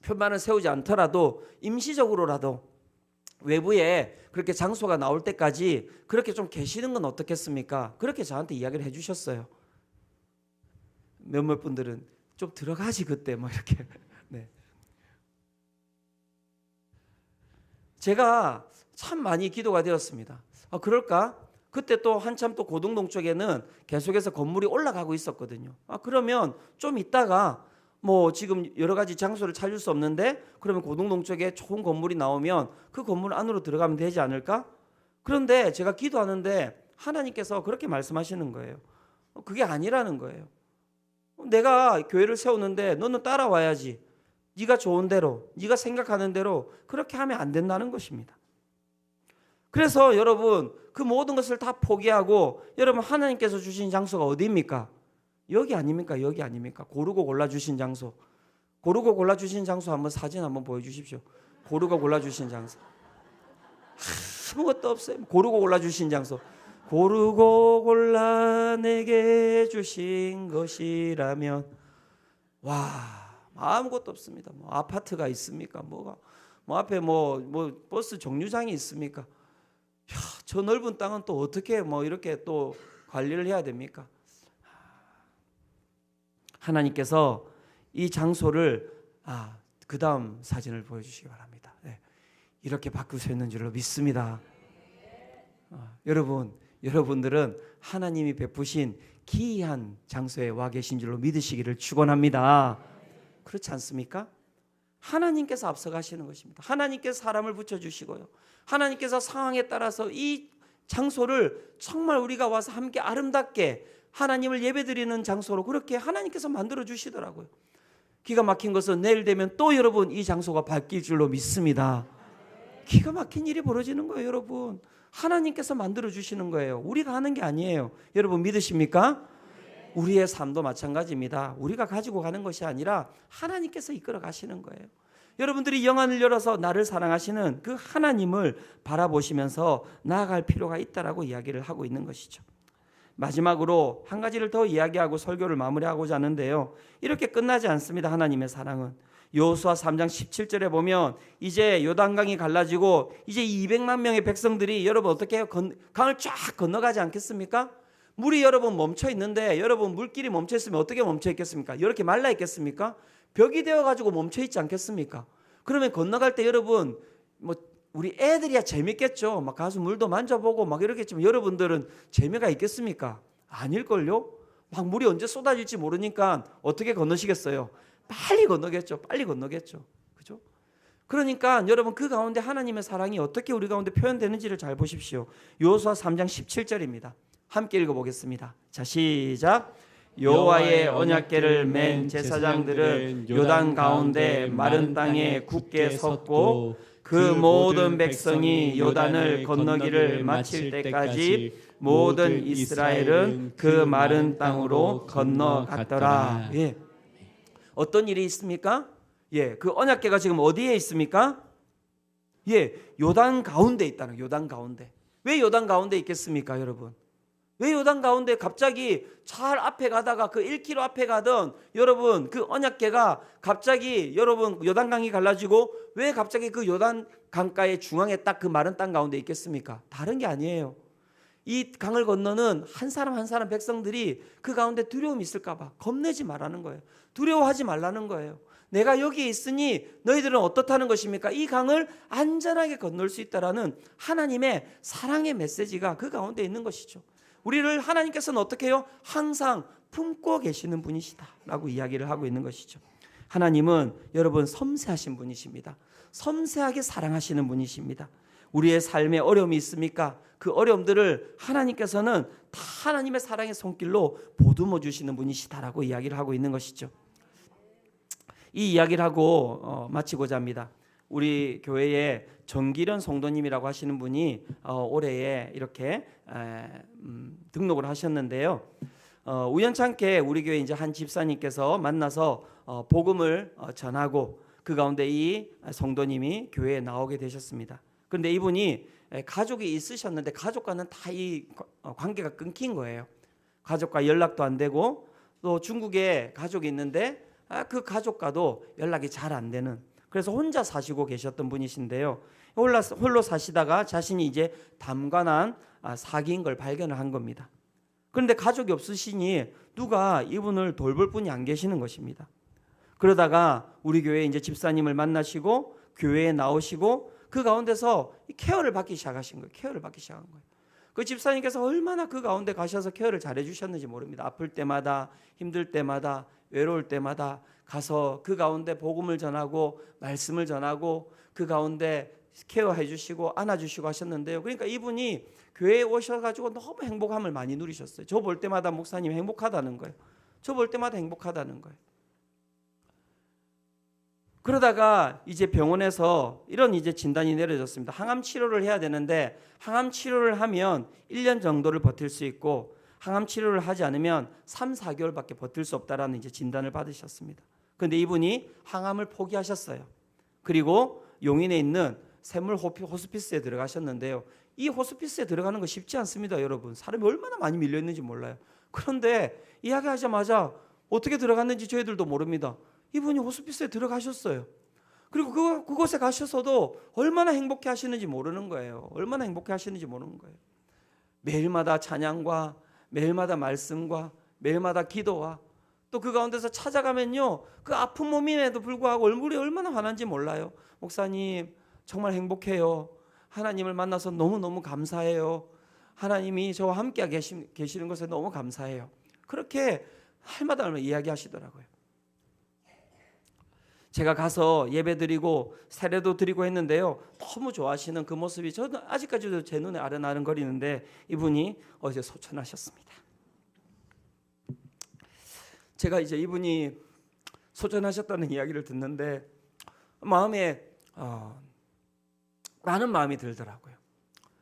표만을 세우지 않더라도 임시적으로라도 외부에 그렇게 장소가 나올 때까지 그렇게 좀 계시는 건 어떻겠습니까? 그렇게 저한테 이야기를 해주셨어요. 몇몇 분들은 좀 들어가지 그때 뭐 이렇게. 네. 제가 참 많이 기도가 되었습니다. 그럴까? 그때 또 한참 또 고등동 쪽에는 계속해서 건물이 올라가고 있었거든요. 그러면 좀 있다가 뭐 지금 여러 가지 장소를 찾을 수 없는데 그러면 고등동 쪽에 좋은 건물이 나오면 그 건물 안으로 들어가면 되지 않을까? 그런데 제가 기도하는데 하나님께서 그렇게 말씀하시는 거예요. 그게 아니라는 거예요. 내가 교회를 세우는데 너는 따라와야지. 네가 좋은 대로, 네가 생각하는 대로 그렇게 하면 안 된다는 것입니다. 그래서 여러분 그 모든 것을 다 포기하고 여러분 하나님께서 주신 장소가 어디입니까? 여기 아닙니까? 여기 아닙니까? 고르고 골라주신 장소. 고르고 골라주신 장소 한번 사진 한번 보여주십시오. 고르고 골라주신 장소. 아무것도 없어요. 고르고 골라주신 장소. 고르고 골라 내게 주신 것이라면 와 아무것도 없습니다. 뭐 아파트가 있습니까? 뭐가 뭐 앞에 뭐 버스 정류장이 있습니까? 야, 저 넓은 땅은 또 어떻게 뭐 이렇게 또 관리를 해야 됩니까? 하나님께서 이 장소를 그 다음 사진을 보여주시기 바랍니다. 네. 이렇게 바꾸셨는 줄로 믿습니다. 여러분들은 하나님이 베푸신 기이한 장소에 와 계신 줄로 믿으시기를 축원합니다. 그렇지 않습니까? 하나님께서 앞서가시는 것입니다. 하나님께서 사람을 붙여주시고요. 하나님께서 상황에 따라서 이 장소를 정말 우리가 와서 함께 아름답게 하나님을 예배드리는 장소로 그렇게 하나님께서 만들어 주시더라고요. 기가 막힌 것은 내일 되면 또 여러분 이 장소가 바뀔 줄로 믿습니다. 기가 막힌 일이 벌어지는 거예요. 여러분 하나님께서 만들어 주시는 거예요. 우리가 하는 게 아니에요. 여러분 믿으십니까? 우리의 삶도 마찬가지입니다. 우리가 가지고 가는 것이 아니라 하나님께서 이끌어 가시는 거예요. 여러분들이 영안을 열어서 나를 사랑하시는 그 하나님을 바라보시면서 나아갈 필요가 있다라고 이야기를 하고 있는 것이죠. 마지막으로 한 가지를 더 이야기하고 설교를 마무리하고자 하는데요. 이렇게 끝나지 않습니다. 하나님의 사랑은. 여호수아 3장 17절에 보면 이제 요단강이 갈라지고 이제 200만 명의 백성들이 여러분 어떻게 해요? 강을 쫙 건너가지 않겠습니까? 물이 여러분 멈춰 있는데 여러분 물길이 멈춰 있으면 어떻게 멈춰 있겠습니까? 이렇게 말라 있겠습니까? 벽이 되어 가지고 멈춰 있지 않겠습니까? 그러면 건너갈 때 여러분 뭐 우리 애들이야 재밌겠죠. 막 가서 물도 만져보고 막 이러겠지만 여러분들은 재미가 있겠습니까? 아닐걸요? 막 물이 언제 쏟아질지 모르니까 어떻게 건너시겠어요? 빨리 건너겠죠. 빨리 건너겠죠. 그죠? 그러니까 여러분 그 가운데 하나님의 사랑이 어떻게 우리 가운데 표현되는지를 잘 보십시오. 여호수아 3장 17절입니다. 함께 읽어보겠습니다. 자, 시작. 여호와의 언약궤를 맨 제사장들은 요단 가운데 마른 땅에 굳게 섰고 그 모든 백성이 요단을 건너기를 마칠 때까지 모든 이스라엘은 그 마른 땅으로 건너갔더라. 예. 어떤 일이 있습니까? 예, 그 언약궤가 지금 어디에 있습니까? 예, 요단 가운데 있다는 거예요. 요단 가운데. 왜 요단 가운데 있겠습니까, 여러분? 왜 요단 가운데 갑자기 잘 앞에 가다가 그 1km 앞에 가던 여러분 그 언약궤가 갑자기 여러분 요단강이 갈라지고 왜 갑자기 그 요단 강가의 중앙에 딱 그 마른 땅 가운데 있겠습니까? 다른 게 아니에요. 이 강을 건너는 한 사람 한 사람 백성들이 그 가운데 두려움이 있을까 봐 겁내지 말라는 거예요. 두려워하지 말라는 거예요. 내가 여기에 있으니 너희들은 어떻다는 것입니까? 이 강을 안전하게 건널 수 있다라는 하나님의 사랑의 메시지가 그 가운데 있는 것이죠. 우리를 하나님께서는 어떻게 해요? 항상 품고 계시는 분이시다라고 이야기를 하고 있는 것이죠. 하나님은 여러분 섬세하신 분이십니다. 섬세하게 사랑하시는 분이십니다. 우리의 삶에 어려움이 있습니까? 그 어려움들을 하나님께서는 다 하나님의 사랑의 손길로 보듬어 주시는 분이시다라고 이야기를 하고 있는 것이죠. 이 이야기를 하고 마치고자 합니다. 우리 교회에 정기련 성도님이라고 하시는 분이 올해에 이렇게 등록을 하셨는데요. 우연찮게 우리 교회 이제 한 집사님께서 만나서 복음을 전하고 그 가운데 이 성도님이 교회에 나오게 되셨습니다. 그런데 이분이 가족이 있으셨는데 가족과는 다 이 관계가 끊긴 거예요. 가족과 연락도 안 되고 또 중국에 가족이 있는데 그 가족과도 연락이 잘 안 되는, 그래서 혼자 사시고 계셨던 분이신데요. 홀로 사시다가 자신이 이제 담관한 사기인 걸 발견을 한 겁니다. 그런데 가족이 없으시니 누가 이분을 돌볼 분이 안 계시는 것입니다. 그러다가 우리 교회 이제 집사님을 만나시고 교회에 나오시고 그 가운데서 케어를 받기 시작하신 거예요. 케어를 받기 시작한 거예요. 그 집사님께서 얼마나 그 가운데 가셔서 케어를 잘해 주셨는지 모릅니다. 아플 때마다, 힘들 때마다, 외로울 때마다 가서 그 가운데 복음을 전하고 말씀을 전하고 그 가운데 케어해 주시고 안아주시고 하셨는데요. 그러니까 이분이 교회에 오셔가지고 너무 행복함을 많이 누리셨어요. 저 볼 때마다 목사님 행복하다는 거예요. 저 볼 때마다 행복하다는 거예요. 그러다가 이제 병원에서 이런 이제 진단이 내려졌습니다. 항암 치료를 해야 되는데 항암 치료를 하면 1년 정도를 버틸 수 있고 항암 치료를 하지 않으면 3, 4개월밖에 버틸 수 없다라는 이제 진단을 받으셨습니다. 그런데 이분이 항암을 포기하셨어요. 그리고 용인에 있는 샘물 호스피스에 들어가셨는데요. 이 호스피스에 들어가는 거 쉽지 않습니다, 여러분. 사람이 얼마나 많이 밀려 있는지 몰라요. 그런데 이야기하자마자 어떻게 들어갔는지 저희들도 모릅니다. 이분이 호스피스에 들어가셨어요. 그리고 그곳에 가셔서도 얼마나 행복해 하시는지 모르는 거예요. 얼마나 행복해 하시는지 모르는 거예요. 매일마다 찬양과 매일마다 말씀과 매일마다 기도와 또 그 가운데서 찾아가면요, 그 아픈 몸임에도 불구하고 얼굴이 얼마나 환한지 몰라요. 목사님 정말 행복해요. 하나님을 만나서 너무너무 감사해요. 하나님이 저와 함께 계시는 것에 너무 감사해요. 그렇게 할마다 이야기하시더라고요. 제가 가서 예배드리고 세례도 드리고 했는데요, 너무 좋아하시는 그 모습이 저는 아직까지도 제 눈에 아른아른거리는데 이분이 어제 소천하셨습니다. 제가 이제 이분이 소천하셨다는 이야기를 듣는데 마음에 많은 마음이 들더라고요.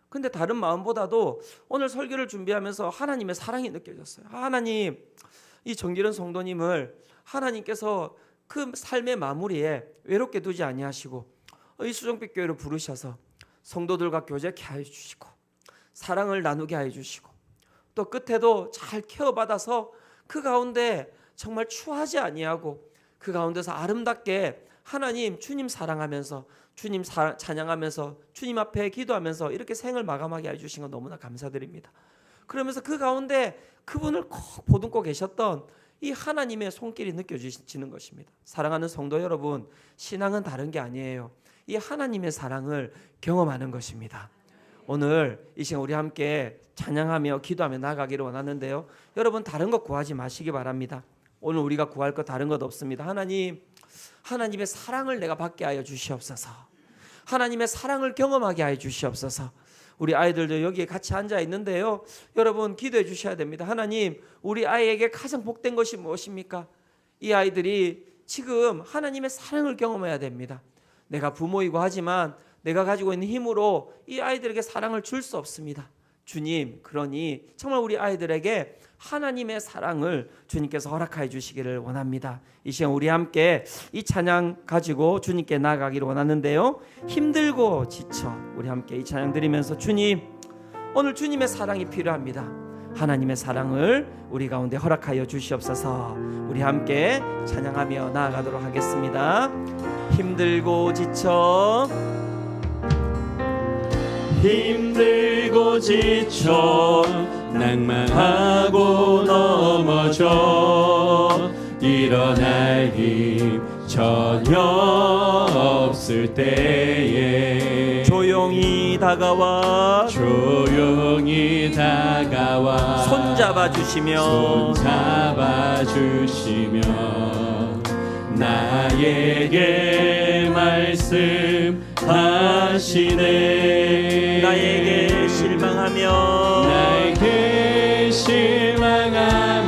근데 다른 마음보다도 오늘 설교를 준비하면서 하나님의 사랑이 느껴졌어요. 하나님, 이 정기련 성도님을 하나님께서 그 삶의 마무리에 외롭게 두지 아니하시고 이 수정빛 교회로 부르셔서 성도들과 교제케 하여 주시고 사랑을 나누게 하여 주시고 또 끝에도 잘 케어받아서 그 가운데 정말 추하지 아니하고 그 가운데서 아름답게 하나님, 주님 사랑하면서 주님 찬양하면서 주님 앞에 기도하면서 이렇게 생을 마감하게 해주신 거 너무나 감사드립니다. 그러면서 그 가운데 그분을 꼭 보듬고 계셨던 이 하나님의 손길이 느껴지는 것입니다. 사랑하는 성도 여러분, 신앙은 다른 게 아니에요. 이 하나님의 사랑을 경험하는 것입니다. 오늘 이 시간 우리 함께 찬양하며 기도하며 나아가기를 원하는데요, 여러분 다른 것 구하지 마시기 바랍니다. 오늘 우리가 구할 것 다른 것 없습니다. 하나님의 사랑을 내가 받게 하여 주시옵소서. 하나님의 사랑을 경험하게 하여 주시옵소서. 우리 아이들도 여기에 같이 앉아 있는데요, 여러분 기도해 주셔야 됩니다. 하나님, 우리 아이에게 가장 복된 것이 무엇입니까? 이 아이들이 지금 하나님의 사랑을 경험해야 됩니다. 내가 부모이고 하지만 내가 가지고 있는 힘으로 이 아이들에게 사랑을 줄 수 없습니다. 주님, 그러니 정말 우리 아이들에게 하나님의 사랑을 주님께서 허락하여 주시기를 원합니다. 이 시간 우리 함께 이 찬양 가지고 주님께 나아가기를 원하는데요, 힘들고 지쳐 우리 함께 이 찬양 드리면서 주님, 오늘 주님의 사랑이 필요합니다. 하나님의 사랑을 우리 가운데 허락하여 주시옵소서. 우리 함께 찬양하며 나아가도록 하겠습니다. 힘들고 지쳐 낭망하고 넘어져 일어날 힘 전혀 없을 때에 조용히 다가와 손잡아 주시며 나에게 말씀하시네. 나에게 실망하며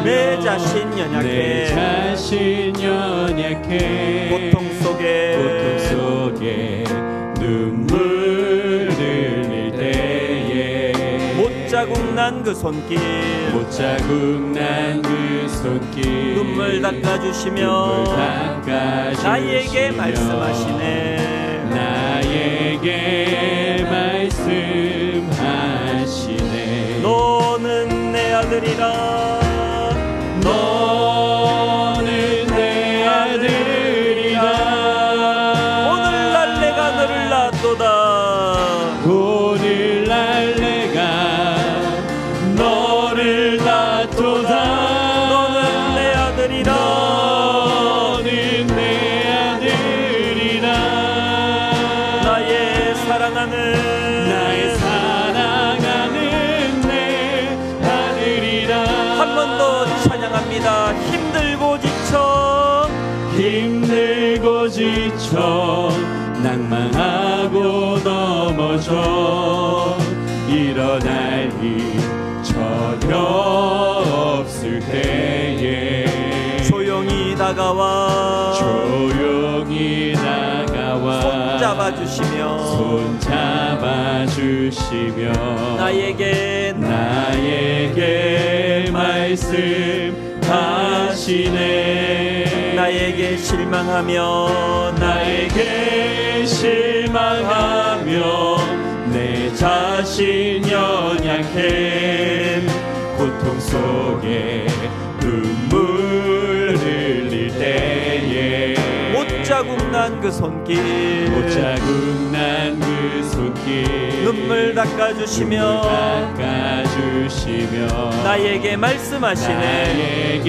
내 자신 연약해 고통 속에 눈물 흘릴 때에 못자국 난 그 손길 눈물 닦아주시며 나에게 말씀하시네. 너는 내 아들이라 오늘날 내가 너를 낳았도다. 너는 내 아들이라 나의 사랑하는 내 아들이라. 한 번 더 찬양합니다. 힘들고 지쳐 낭망하고 넘어져 일어날 힘 전혀 없을 때에 조용히 다가와 손잡아 주시며 나에게 말씀하시네. 나에게 실망하며 내 자신 연약해 고통 속에 눈물 흘릴 때에 못자국 난 그 손길 눈물 닦아주시며 나에게 말씀하시네.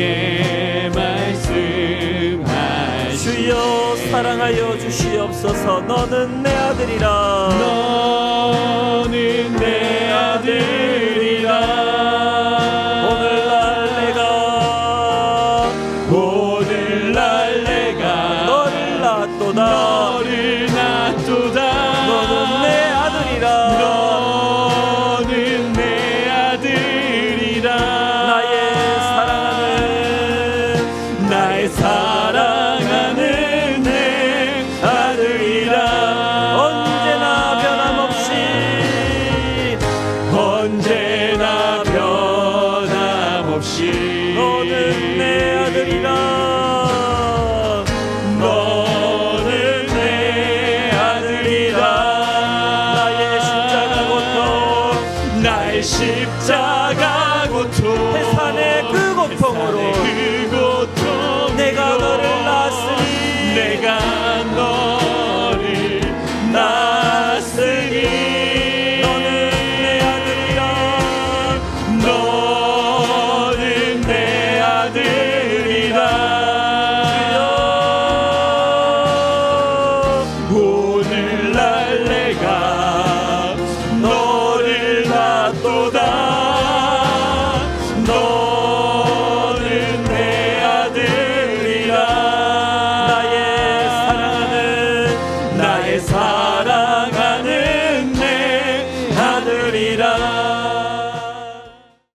주여 사랑하여 주시옵소서. 너는 내 아들이라 오늘날 내가 너를 낳았도다. 너는 내 아들이라 나의 사랑하는 내 아들이라. 언제나 변함없이 너는 내 아들이라. 나의 십자가 고통 해산의 그 고통으로